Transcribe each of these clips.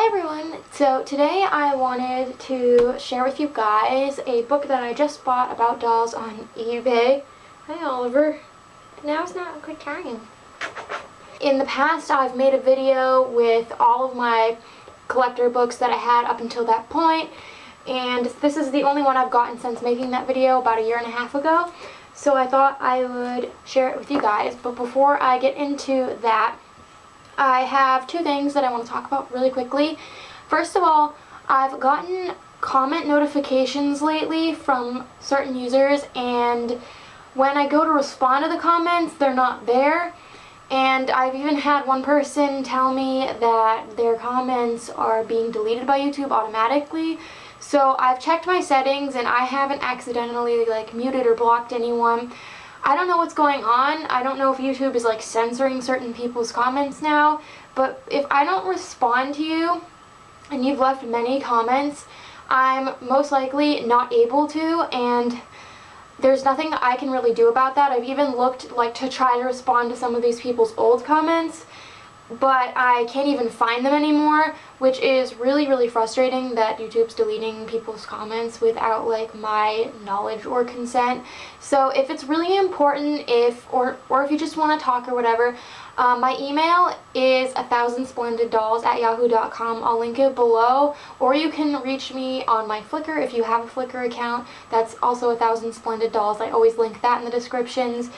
Hi everyone! So today I wanted to share with you guys a book that I just bought about dolls on eBay. Hi Oliver. Now's not a good time. In the past I've made a video with all of my collector books that I had up until that point, and this is the only one I've gotten since making that video about a year and a half ago. So I thought I would share it with you guys, but before I get into that, I have two things that I want to talk about really quickly. First of all, I've gotten comment notifications lately from certain users, and when I go to respond to the comments, they're not there. And I've even had one person tell me that their comments are being deleted by YouTube automatically. So I've checked my settings and I haven't accidentally muted or blocked anyone. I don't know what's going on. I don't know if YouTube is censoring certain people's comments now, but if I don't respond to you and you've left many comments, I'm most likely not able to, and there's nothing I can really do about that. I've even looked to try to respond to some of these people's old comments, but I can't even find them anymore, which is really frustrating that YouTube's deleting people's comments without my knowledge or consent. So if it's really important, or if you just want to talk or whatever, my email is athousandsplendiddolls@yahoo.com. I'll link it below, or you can reach me on my Flickr if you have a Flickr account. That's also athousandsplendiddolls. I always link that in the descriptions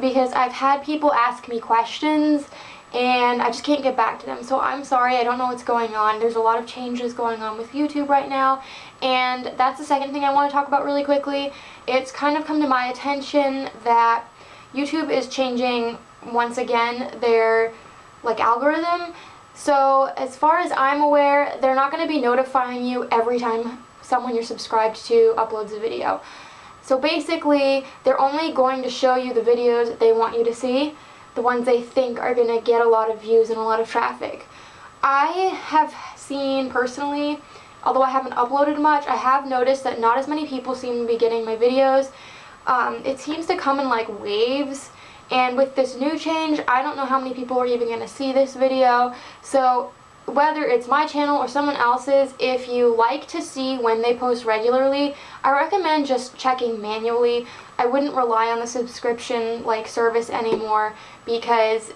because I've had people ask me questions and I just can't get back to them. So I'm sorry, I don't know what's going on. There's a lot of changes going on with YouTube right now, and that's the second thing I want to talk about really quickly. It's kind of come to my attention that YouTube is changing once again their algorithm. So as far as I'm aware, they're not going to be notifying you every time someone you're subscribed to uploads a video. So basically, they're only going to show you the videos that they want you to see, the ones they think are going to get a lot of views and a lot of traffic. I have seen personally, although I haven't uploaded much, I have noticed that not as many people seem to be getting my videos. It seems to come in waves, and with this new change, I don't know how many people are even going to see this video. So whether it's my channel or someone else's, if you like to see when they post regularly, I recommend just checking manually. I wouldn't rely on the subscription service anymore, because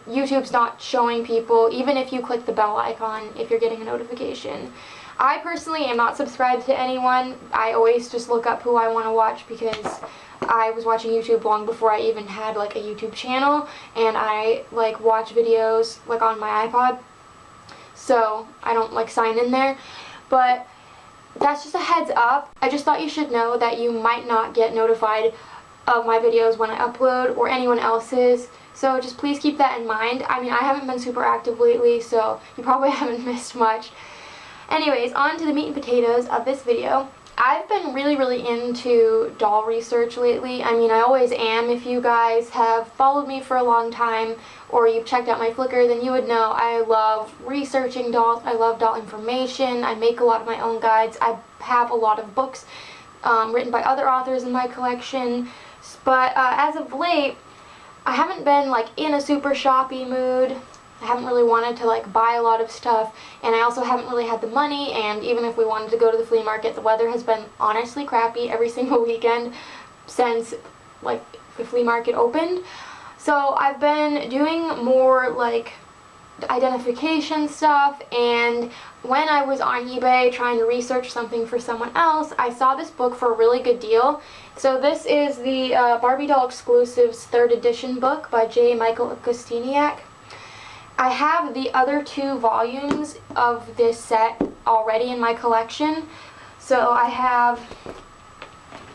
YouTube's not showing people, even if you click the bell icon, if you're getting a notification. I personally am not subscribed to anyone. I always just look up who I want to watch, because I was watching YouTube long before I even had a YouTube channel, and I watch videos on my iPod. So I don't sign in there, but that's just a heads up. I just thought you should know that you might not get notified of my videos when I upload, or anyone else's. So just please keep that in mind. I mean, I haven't been super active lately, so you probably haven't missed much. Anyways, on to the meat and potatoes of this video. I've been really into doll research lately. I mean, I always am. If you guys have followed me for a long time, or you've checked out my Flickr, then you would know I love researching dolls. I love doll information. I make a lot of my own guides. I have a lot of books written by other authors in my collection. But as of late, I haven't been in a super shoppy mood. I haven't really wanted to buy a lot of stuff, and I also haven't really had the money, and even if we wanted to go to the flea market, the weather has been honestly crappy every single weekend since the flea market opened. So I've been doing more identification stuff, and when I was on eBay trying to research something for someone else, I saw this book for a really good deal. So this is the Barbie Doll Exclusives 3rd edition book by J. Michael Kosteniak. I have the other 2 volumes of this set already in my collection. So I have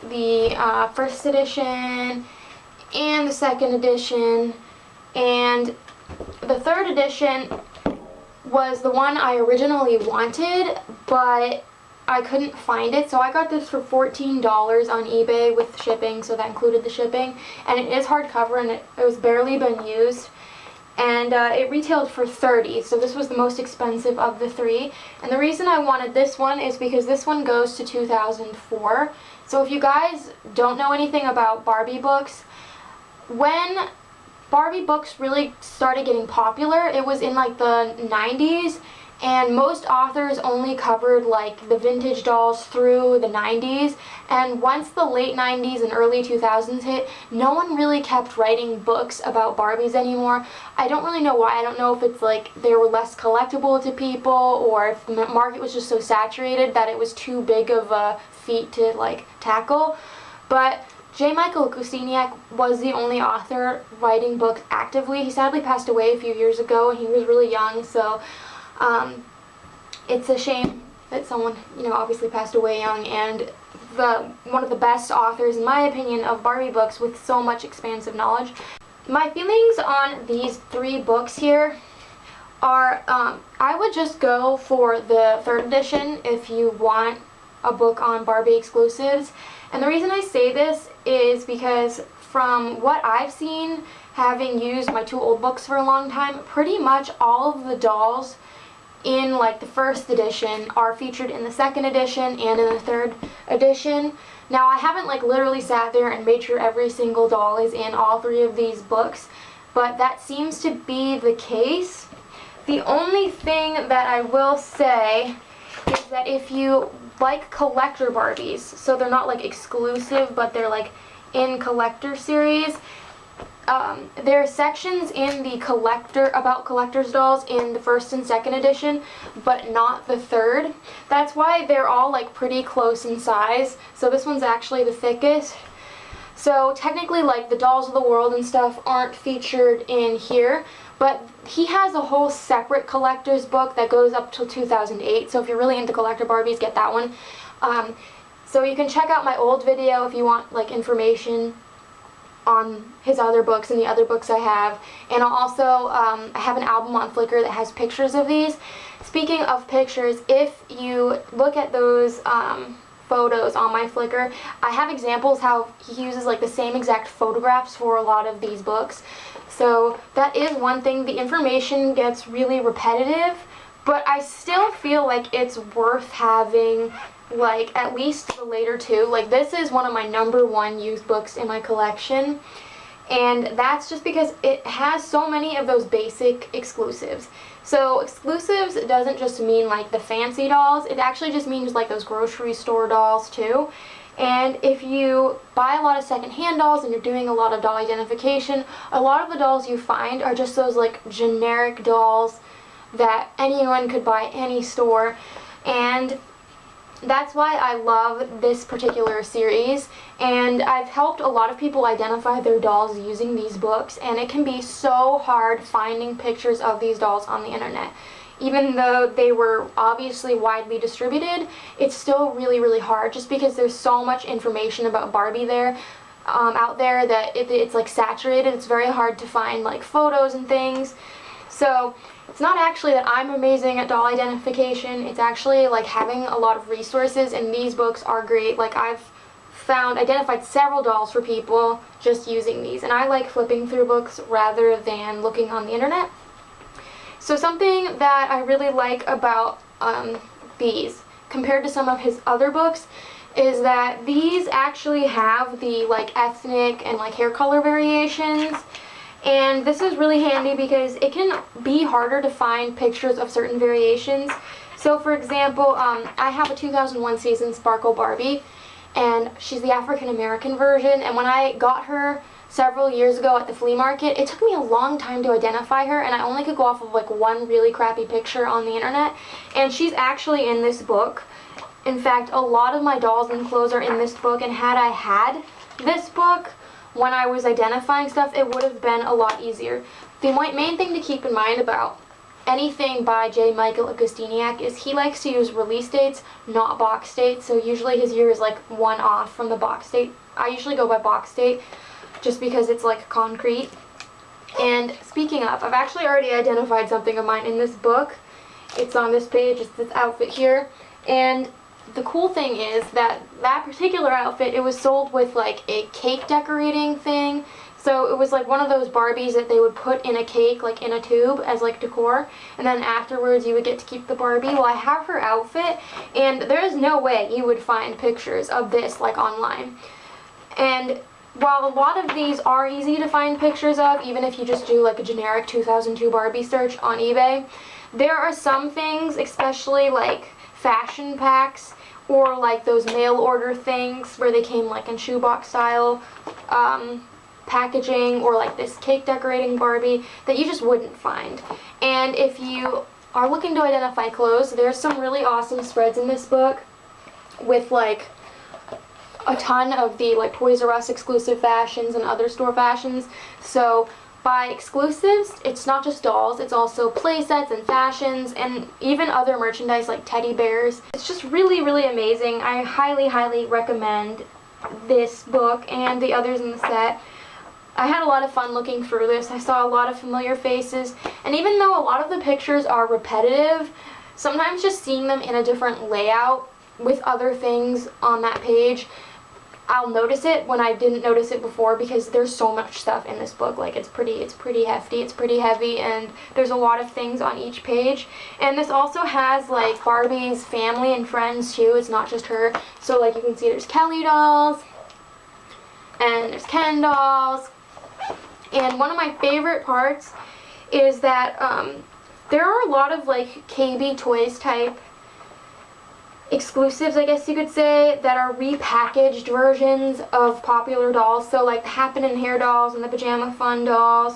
the 1st edition and the 2nd edition, and the 3rd edition was the one I originally wanted, but I couldn't find it, so I got this for $14 on eBay with shipping, so that included the shipping, and it is hardcover, and it was barely been used, and it retailed for $30, so this was the most expensive of the 3, and the reason I wanted this one is because this one goes to 2004, so if you guys don't know anything about Barbie books, when Barbie books really started getting popular, it was in the 90s, and most authors only covered like the vintage dolls through the 90s, and once the late 90s and early 2000s hit, no one really kept writing books about Barbies anymore. I don't really know why. I don't know if it's like they were less collectible to people, or if the market was just so saturated that it was too big of a feat to like tackle. But J. Michael Agostiniak was the only author writing books actively. He sadly passed away a few years ago, and he was really young, so it's a shame that someone, obviously passed away young, and one of the best authors, in my opinion, of Barbie books with so much expansive knowledge. My feelings on these 3 books here are, I would just go for the 3rd edition if you want a book on Barbie exclusives. And the reason I say this is because from what I've seen, having used my 2 old books for a long time, pretty much all of the dolls in like the 1st edition are featured in the 2nd edition and in the 3rd edition. Now, I haven't like literally sat there and made sure every single doll is in all 3 of these books, but that seems to be the case. The only thing that I will say is that if you like collector Barbies, so they're not like exclusive, but they're like in collector series, there are sections in the about collector's dolls in the 1st and 2nd edition, but not the 3rd. That's why they're all like pretty close in size. So this one's actually the thickest. So technically, like the Dolls of the World and stuff aren't featured in here, but he has a whole separate collector's book that goes up till 2008. So if you're really into collector Barbies, get that one. So you can check out my old video if you want like information on his other books and the other books I have. And I'll also, I have an album on Flickr that has pictures of these. Speaking of pictures, if you look at those photos on my Flickr, I have examples how he uses like the same exact photographs for a lot of these books. So that is one thing. The information gets really repetitive, but I still feel like it's worth having like at least the later 2. Like this is one of my #1 used books in my collection, and that's just because it has so many of those basic exclusives. So exclusives doesn't just mean like the fancy dolls, it actually just means like those grocery store dolls too. And if you buy a lot of secondhand dolls and you're doing a lot of doll identification, a lot of the dolls you find are just those like generic dolls that anyone could buy any store. And that's why I love this particular series, and I've helped a lot of people identify their dolls using these books, and it can be so hard finding pictures of these dolls on the internet. Even though they were obviously widely distributed, it's still really, really hard just because there's so much information about Barbie there, out there that it's like saturated. It's very hard to find like photos and things. So it's not actually that I'm amazing at doll identification, it's actually like having a lot of resources, and these books are great. Like I've identified several dolls for people just using these, and I like flipping through books rather than looking on the internet. So something that I really like about these compared to some of his other books is that these actually have the like ethnic and like hair color variations. And this is really handy because it can be harder to find pictures of certain variations. So for example, I have a 2001 season Sparkle Barbie, and she's the African American version, and when I got her several years ago at the flea market, it took me a long time to identify her, and I only could go off of like one really crappy picture on the internet, and she's actually in this book. In fact, a lot of my dolls and clothes are in this book, and had I had this book when I was identifying stuff, it would have been a lot easier. The main thing to keep in mind about anything by J. Michael Agostiniak is he likes to use release dates, not box dates. So usually his year is like 1 off from the box date. I usually go by box date just because it's like concrete. And speaking of, I've actually already identified something of mine in this book. It's on this page, it's this outfit here. And the cool thing is that that particular outfit, it was sold with like a cake decorating thing. So it was like one of those Barbies that they would put in a cake, like in a tube as like decor, and then afterwards you would get to keep the Barbie. Well, I have her outfit, and there's no way you would find pictures of this like online. And while a lot of these are easy to find pictures of, even if you just do like a generic 2002 Barbie search on eBay, There are some things, especially like fashion packs or like those mail order things where they came like in shoebox style packaging, or like this cake decorating Barbie, that you just wouldn't find. And if you are looking to identify clothes, there's some really awesome spreads in this book with like a ton of the like Toys R Us exclusive fashions and other store fashions. So by exclusives, it's not just dolls, it's also play sets and fashions and even other merchandise like teddy bears. It's just really, really amazing. I highly, highly recommend this book and the others in the set. I had a lot of fun looking through this. I saw a lot of familiar faces, and even though a lot of the pictures are repetitive, sometimes just seeing them in a different layout with other things on that page, I'll notice it when I didn't notice it before, because there's so much stuff in this book. Like it's pretty hefty, it's pretty heavy, and there's a lot of things on each page. And this also has like Barbie's family and friends too. It's not just her. So like you can see there's Kelly dolls and there's Ken dolls. And one of my favorite parts is that there are a lot of like KB Toys type exclusives, I guess you could say, that are repackaged versions of popular dolls. So like the Happen in Hair dolls and the Pajama Fun dolls.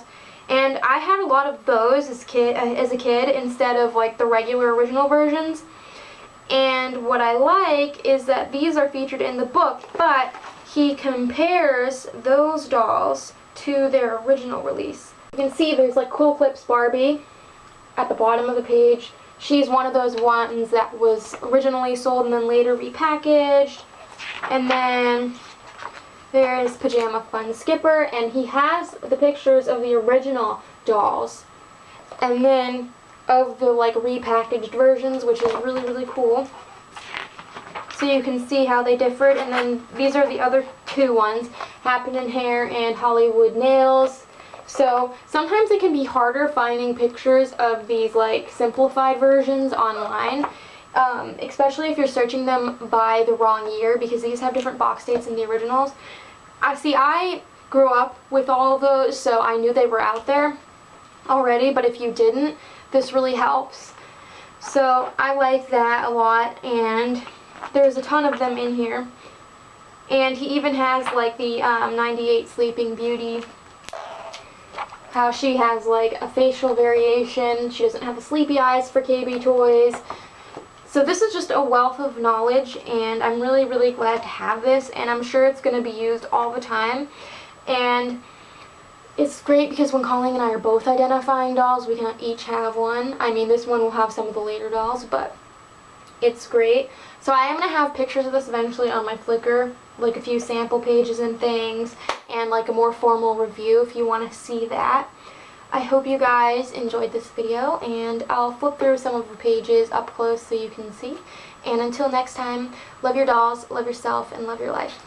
And I had a lot of those as a kid instead of like the regular original versions. And what I like is that these are featured in the book, but he compares those dolls to their original release. You can see there's like Cool Clips Barbie at the bottom of the page. She's one of those ones that was originally sold and then later repackaged. And then there's Pajama Fun Skipper, and he has the pictures of the original dolls and then of the like repackaged versions, which is really, really cool. So you can see how they differed. And then these are the other two ones, Happen in Hair and Hollywood Nails. So sometimes it can be harder finding pictures of these like simplified versions online, especially if you're searching them by the wrong year, because these have different box dates than the originals. I grew up with all of those, so I knew they were out there already, but if you didn't, this really helps. So I like that a lot, and there's a ton of them in here. And he even has like the 98 Sleeping Beauty, how she has like a facial variation. She doesn't have the sleepy eyes for KB Toys. So this is just a wealth of knowledge, and I'm really, really glad to have this, and I'm sure it's going to be used all the time. And it's great because when Colleen and I are both identifying dolls, we can each have one. I mean, this one will have some of the later dolls, but it's great. So I am going to have pictures of this eventually on my Flickr, like a few sample pages and things, and like a more formal review if you want to see that. I hope you guys enjoyed this video, and I'll flip through some of the pages up close so you can see. And until next time, love your dolls, love yourself, and love your life.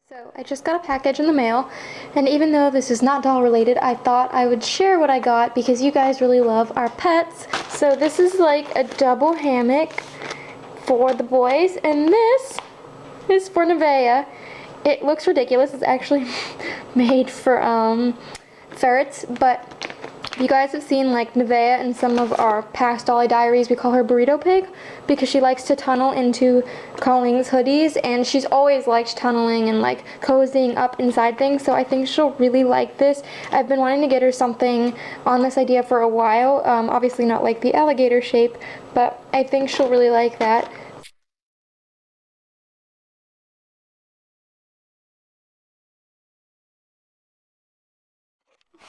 So I just got a package in the mail, and even though this is not doll related, I thought I would share what I got because you guys really love our pets. So this is like a double hammock for the boys, and this is for Nevaeh. It looks ridiculous. It's actually made for ferrets, but you guys have seen like Nevaeh in some of our past Dolly diaries. We call her Burrito Pig because she likes to tunnel into Colleen's hoodies, and she's always liked tunneling and like cozying up inside things, so I think she'll really like this. I've been wanting to get her something on this idea for a while, obviously not like the alligator shape, but I think she'll really like that.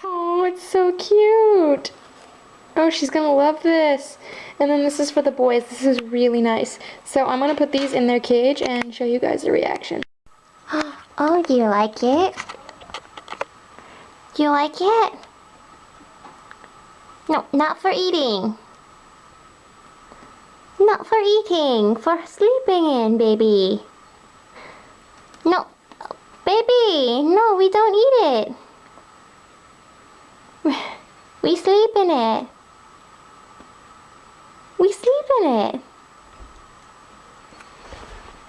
Oh, it's so cute! Oh, she's gonna love this. And then this is for the boys. This is really nice. So I'm gonna put these in their cage and show you guys the reaction. Oh, do you like it? Do you like it? No, not for eating. Not for eating, for sleeping in, baby. No, baby, no, we don't eat it. We sleep in it. We sleep in it.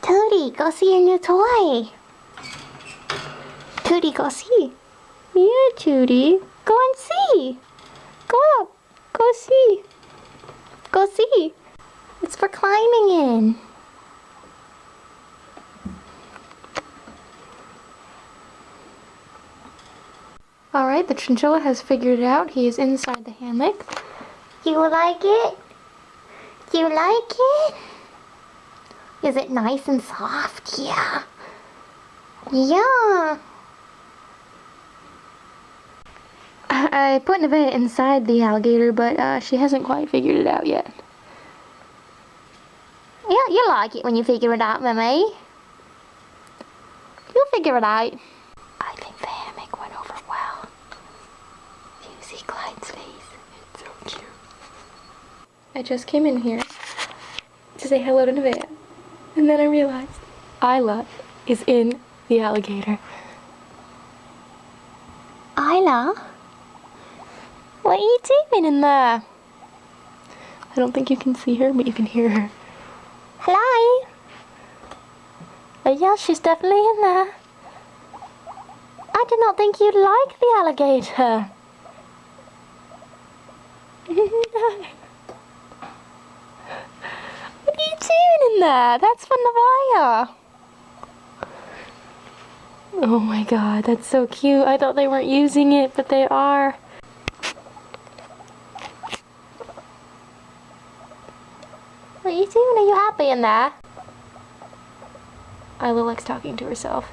Tootie, go see your new toy. Tootie, go see. Yeah, Tootie. Go and see. Go up. Go see. Go see. It's for climbing in. Alright, the chinchilla has figured it out. He is inside the hammock. You like it? You like it? Is it nice and soft? Yeah. Yeah. I put Nevaeh inside the alligator, but she hasn't quite figured it out yet. Yeah, you like it when you figure it out, Mummy. You'll figure it out. I think the hammock went over well. You see Clyde's face? It's so cute. I just came in here to say hello to Nevaeh, and then I realized Isla is in the alligator. Isla? What are you doing in there? I don't think you can see her, but you can hear her. Hello? Oh yeah, she's definitely in there. I did not think you'd like the alligator. What are you doing in there? That's for Nevaeh. Oh my god, that's so cute. I thought they weren't using it, but they are. What are you doing? Are you happy in there? Isla likes talking to herself.